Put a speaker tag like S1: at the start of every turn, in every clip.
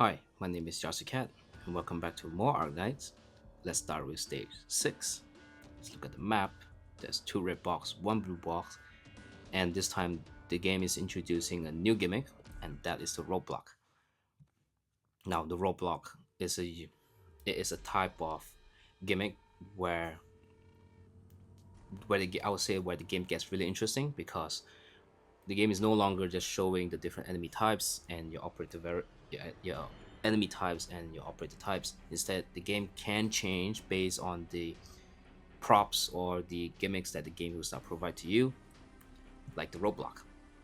S1: Hi, my name is Cat, and welcome back to more Arknights. Let's start with stage 6. Let's look at the map. There's 2 red box, 1 blue box, and this time the game is introducing a new gimmick, and that is the roadblock. Now, the roadblock is a type of gimmick where I would say where the game gets really interesting because the game is no longer just showing the different enemy types and your enemy types and your operator types. Instead, the game can change based on the props or the gimmicks that the game will start provide to you, like the roadblock.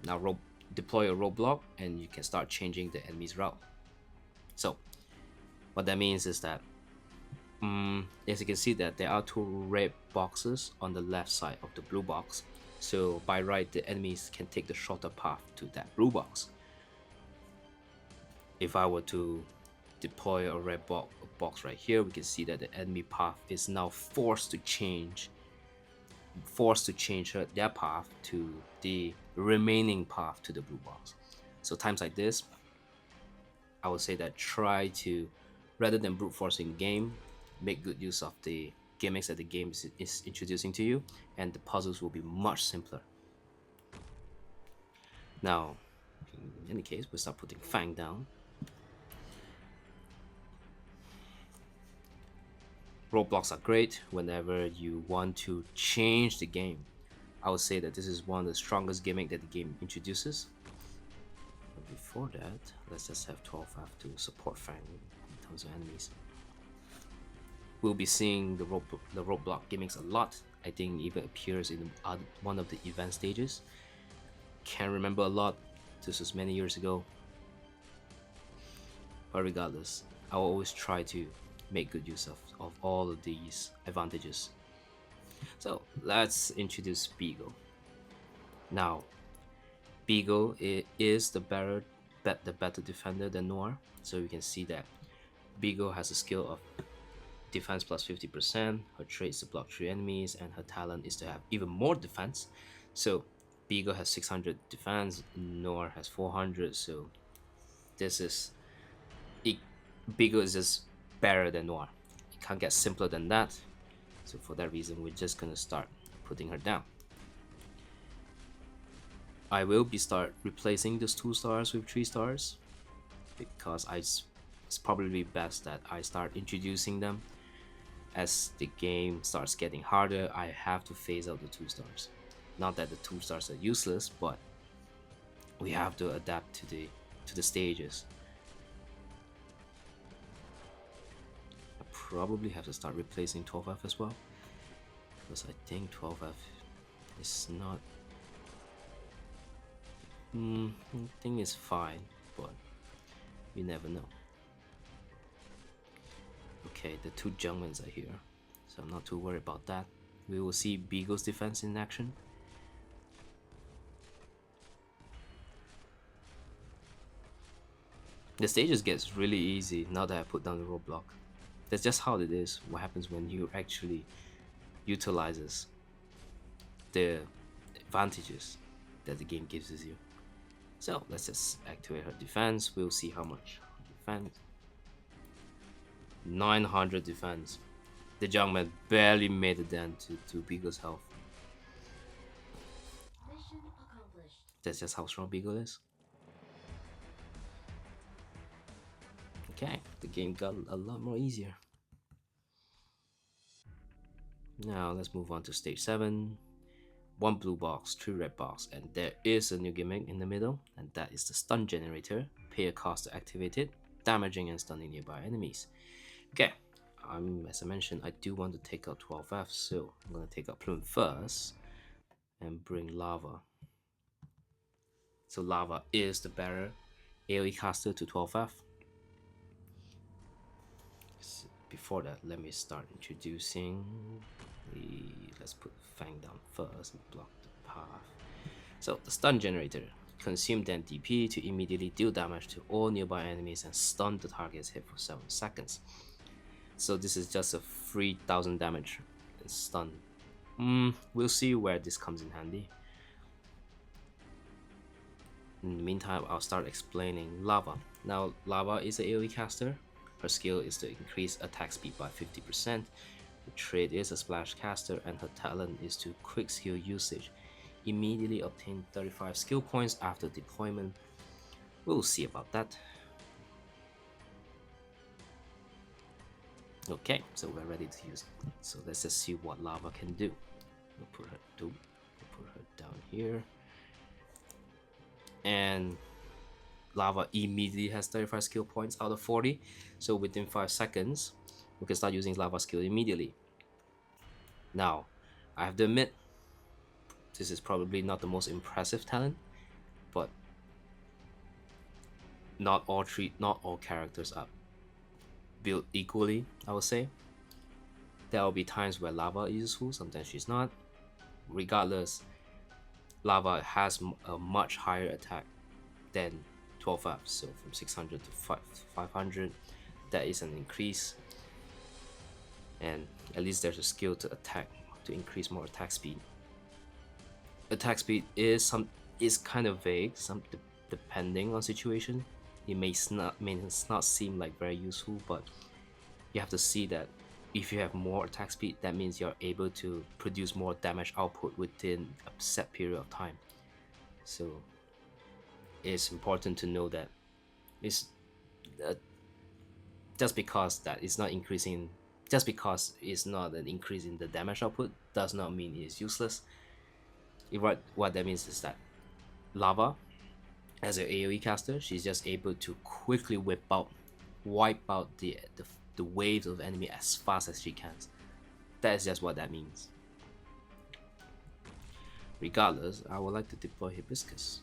S1: Now, deploy a roadblock and you can start changing the enemy's route. So, what that means is that, as you can see, that there are 2 red boxes on the left side of the blue box. So by right, the enemies can take the shorter path to that blue box. If I were to deploy a red box right here, we can see that the enemy path is now forced to change their path to the remaining path to the blue box. So times like this, I would say that try to, rather than brute forcing the game, make good use of the gimmicks that the game is introducing to you, and the puzzles will be much simpler. Now, in any case, we'll start putting Fang down. Roadblocks are great whenever you want to change the game. I would say that this is one of the strongest gimmick that the game introduces. But before that, let's just have 12F to support Fang in terms of enemies. We'll be seeing the roadblock gimmicks a lot. I think even appears in one of the event stages. Can't remember a lot. This was many years ago. But regardless, I will always try to make good use of all of these advantages. So let's introduce Beagle. Now, Beagle is the better defender than Noir. So you can see that Beagle has a skill of defense plus 50%, her traits to block 3 enemies, and her talent is to have even more defense. So Beagle has 600 defense, Noir has 400, so this is Beagle is just better than Noir. It can't get simpler than that. So for that reason, we're just gonna start putting her down. I will be start replacing those 2 stars with 3 stars because it's probably best that I start introducing them. As the game starts getting harder, I have to phase out the 2 stars. Not that the 2 stars are useless, but we have to adapt to the stages. I probably have to start replacing 12F as well, because I think 12F is not. I think it's fine, but you never know. Okay, the 2 Jungmans are here, so I'm not too worried about that. We will see Beagle's defense in action. The stages gets really easy now that I put down the roadblock. That's just how it is. What happens when you actually utilizes the advantages that the game gives you. So let's just activate her defense. We'll see how much defense. 900 defense. The Jungman barely made it down to Beagle's health.
S2: Mission accomplished.
S1: That's just how strong Beagle is. Okay, the game got a lot more easier. Now let's move on to stage 7. 1 blue box, 3 red box, and there is a new gimmick in the middle, and that is the stun generator. Pay a cost to activate it, damaging and stunning nearby enemies. Okay, as I mentioned, I do want to take out 12F, so I'm going to take out Plume first and bring Lava. So Lava is the better AoE caster to 12F. Before that, let me start introducing let's put Fang down first and block the path. So the stun generator, consume then DP to immediately deal damage to all nearby enemies and stun the target's hit for 7 seconds. So this is just a 3000 damage and stun. We'll see where this comes in handy. In the meantime, I'll start explaining Lava. Now, Lava is an AoE caster. Her skill is to increase attack speed by 50%. Her trait is a splash caster, and her talent is to quick skill usage. Immediately obtain 35 skill points after deployment. We'll see about that. Okay, so we're ready to use it. So let's just see what Lava can do. We'll put her down here. And Lava immediately has 35 skill points out of 40. So within 5 seconds, we can start using Lava skill immediately. Now, I have to admit, this is probably not the most impressive talent, but not all characters are built equally, I would say. There will be times where Lava is useful, sometimes she's not. Regardless, Lava has a much higher attack than 12F, so from 600 to 500, that is an increase. And at least there's a skill to attack to increase more attack speed. Attack speed is kind of vague, depending on situation. It may not seem like very useful, but you have to see that if you have more attack speed, that means you're able to produce more damage output within a set period of time. So it's important to know that it's just because it's not an increase in the damage output does not mean it's useless. What that means is that Lava, as an AoE caster, she's just able to quickly wipe out the waves of enemy as fast as she can. That is just what that means. Regardless, I would like to deploy Hibiscus.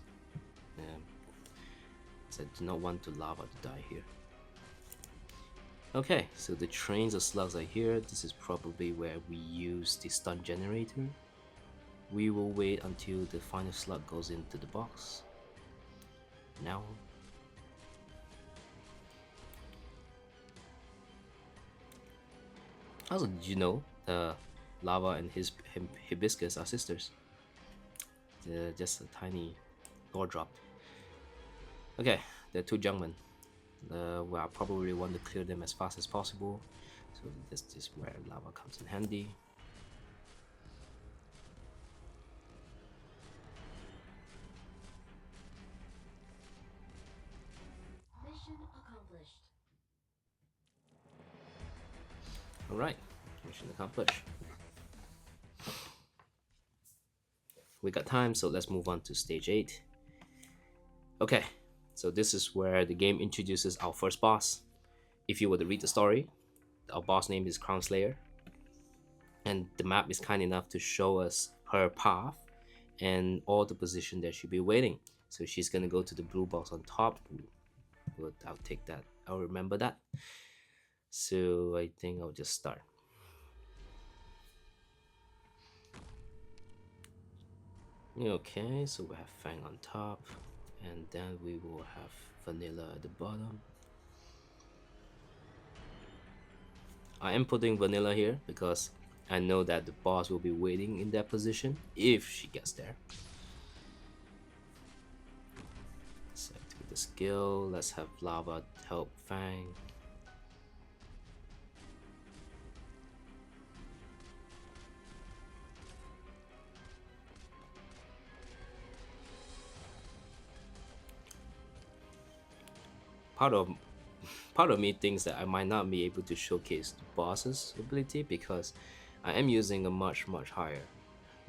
S1: I do not want the Lava to die here. Okay, so the trains of slugs are here. This is probably where we use the stun generator. We will wait until the final slug goes into the box. Now. Also, did you know Lava and Hibiscus are sisters? Just a tiny lore drop. Okay, there are two junkmen. Well, I probably want to clear them as fast as possible. So this is where Lava comes in handy.
S2: Mission accomplished.
S1: Alright, mission accomplished. We got time, so let's move on to stage 8. Okay, so this is where the game introduces our first boss. If you were to read the story, our boss name is Crown Slayer, and the map is kind enough to show us her path and all the position that she'll be waiting. So she's gonna go to the blue box on top. I'll take that. I'll remember that. So I think I'll just start. Okay, so we have Fang on top, and then we will have Vanilla at the bottom. I am putting Vanilla here because I know that the boss will be waiting in that position if she gets there. Let's activate the skill. Let's have Lava help Fang. Part of me thinks that I might not be able to showcase the boss's ability because I am using a much higher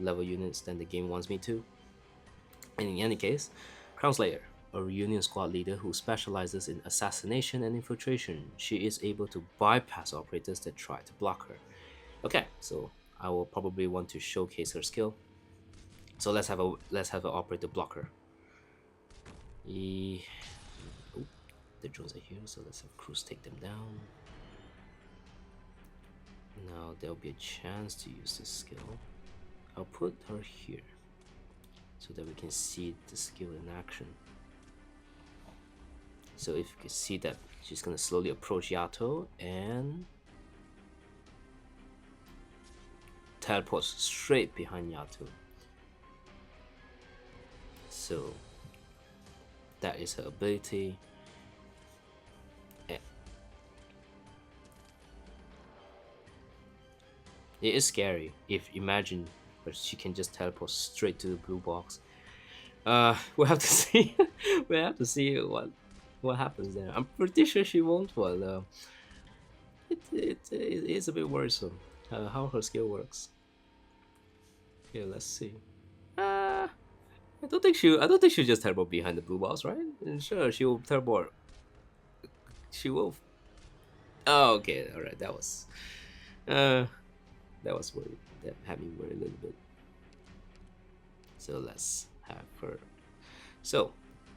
S1: level units than the game wants me to. And in any case, Crown Slayer, a reunion squad leader who specializes in assassination and infiltration, she is able to bypass operators that try to block her. Okay, so I will probably want to showcase her skill. So let's have an operator block her. The drones are here, so let's have crews take them down. Now there'll be a chance to use this skill. I'll put her here so that we can see the skill in action. So if you can see that she's gonna slowly approach Yato and teleport straight behind Yato. So That is her ability. Eh, it is scary if imagine, but she can just teleport straight to the blue box. We'll have to see. We'll have to see what happens there. I'm pretty sure she won't, but it is a bit worrisome how her skill works. Okay, let's see. Uh, I don't think she'll just teleport behind the blue box, right? And sure, she will teleport. She will. Oh, okay, all right. Uh, that was worried. That had me worried a little bit. So let's have her. So,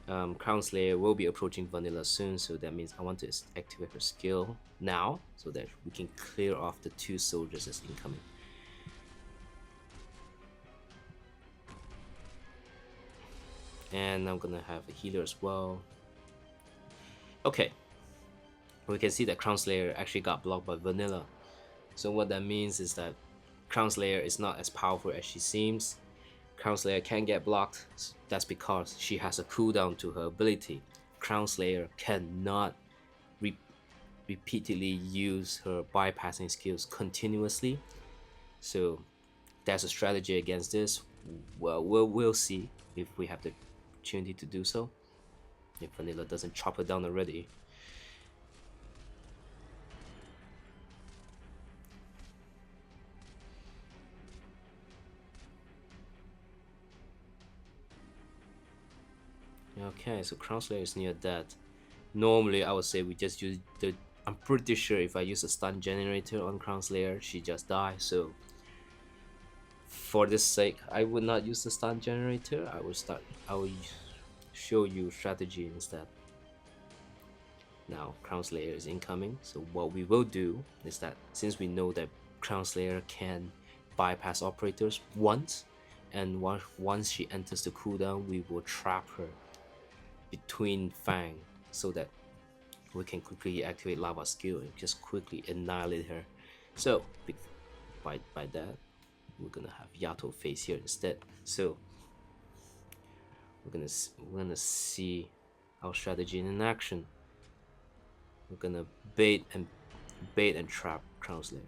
S1: Crown Slayer will be approaching Vanilla soon, so that means I want to activate her skill now, so that we can clear off the two soldiers as incoming. And I'm gonna have a healer as well. Okay, we can see that Crown Slayer actually got blocked by Vanilla. So what that means is that Crown Slayer is not as powerful as she seems. Crown Slayer can get blocked. That's because she has a cooldown to her ability. Crown Slayer cannot re repeatedly use her bypassing skills continuously. So there's a strategy against this. Well, we'll see if we have the opportunity to do so. If Vanilla doesn't chop her down already. Okay, so Crown Slayer is near that. Normally, I would say we just use the. I'm pretty sure if I use a stun generator on Crown Slayer, she just dies. So, for this sake, I would not use the stun generator. I will start. I will show you strategy instead. Now, Crown Slayer is incoming. So what we will do is that since we know that Crown Slayer can bypass operators once, and once she enters the cooldown, we will trap her between Fang so that we can quickly activate Lava skill and just quickly annihilate her. So by that, we're gonna have Yato face here instead. So we're gonna see our strategy in action. We're gonna bait and trap Crown Slayer.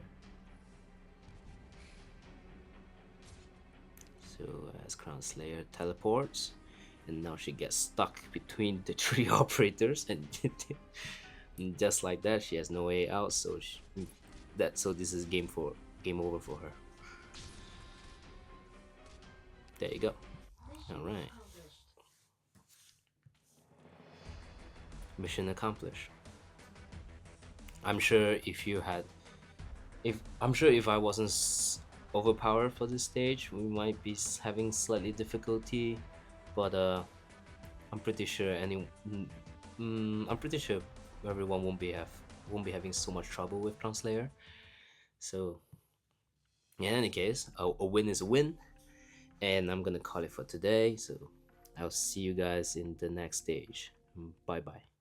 S1: So as Crown Slayer teleports, and now she gets stuck between the three operators, and just like that, she has no way out. So this is game over for her. There you go. All right, mission accomplished. I'm sure if I wasn't overpowered for this stage, we might be having slightly difficulty, but I'm pretty sure I'm pretty sure everyone won't be having so much trouble with Crown Slayer. So in any case, a win is a win, and I'm gonna call it for today. So I'll see you guys in the next stage. Bye bye.